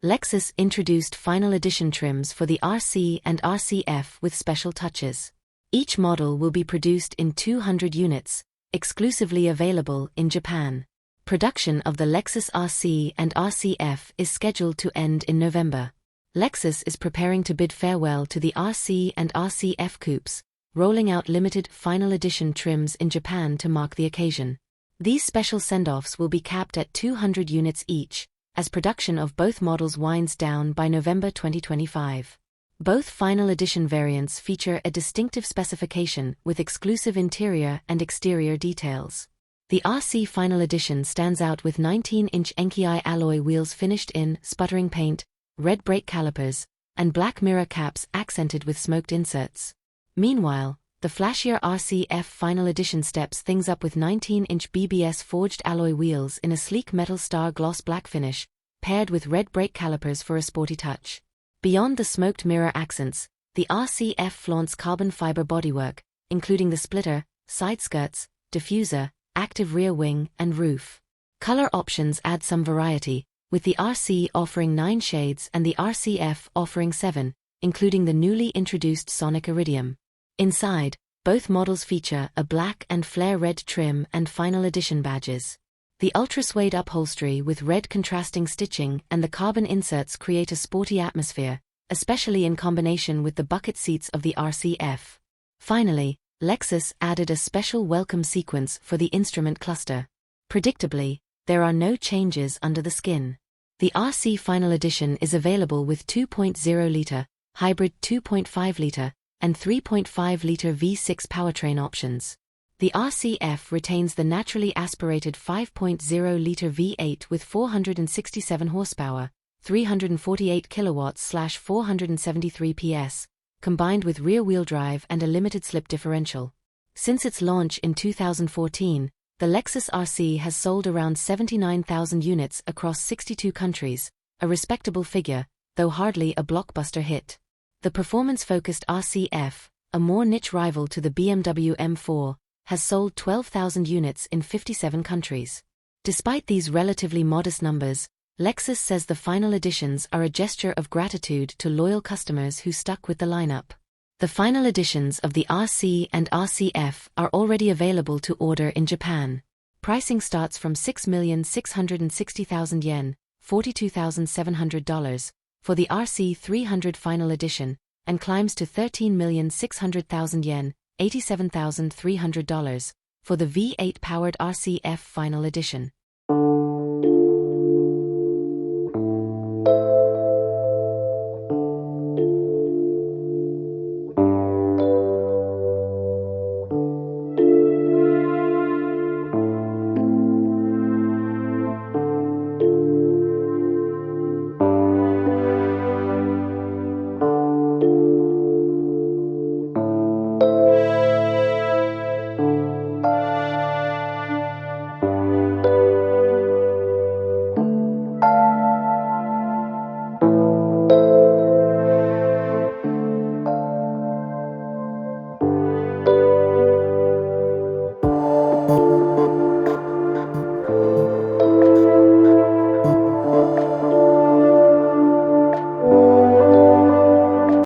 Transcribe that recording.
Lexus introduced final edition trims for the RC and RCF with special touches. Each model will be produced in 200 units, exclusively available in Japan. Production of the Lexus RC and RCF is scheduled to end in November. Lexus is preparing to bid farewell to the RC and RCF coupes, rolling out limited final edition trims in Japan to mark the occasion. These special send-offs will be capped at 200 units each, as production of both models winds down by November 2025. Both final edition variants feature a distinctive specification with exclusive interior and exterior details. The RC Final Edition stands out with 19-inch Enkei alloy wheels finished in sputtering paint, red brake calipers, and black mirror caps accented with smoked inserts. Meanwhile, the flashier RCF Final Edition steps things up with 19-inch BBS forged alloy wheels in a sleek metal star gloss black finish, paired with red brake calipers for a sporty touch. Beyond the smoked mirror accents, the RCF flaunts carbon fiber bodywork, including the splitter, side skirts, diffuser, active rear wing, and roof. Color options add some variety, with the RC offering 9 shades and the RCF offering 7, including the newly introduced Sonic Iridium. Inside, both models feature a black and flare red trim and final edition badges. The ultra-suede upholstery with red contrasting stitching and the carbon inserts create a sporty atmosphere, especially in combination with the bucket seats of the RCF. Finally, Lexus added a special welcome sequence for the instrument cluster. Predictably, there are no changes under the skin. The RC Final Edition is available with 2.0-liter, hybrid 2.5-liter, and 3.5-liter V6 powertrain options. The RCF retains the naturally aspirated 5.0-liter V8 with 467 horsepower, 348 kilowatts/473 PS, combined with rear-wheel drive and a limited slip differential. Since its launch in 2014, the Lexus RC has sold around 79,000 units across 62 countries, a respectable figure, though hardly a blockbuster hit. The performance-focused RCF, a more niche rival to the BMW M4, has sold 12,000 units in 57 countries. Despite these relatively modest numbers, Lexus says the final editions are a gesture of gratitude to loyal customers who stuck with the lineup. The final editions of the RC and RCF are already available to order in Japan. Pricing starts from 6,660,000 yen, $42,700, for the RC 300 Final Edition, and climbs to 13,600,000 yen, $87,300, for the V8-powered RCF Final Edition.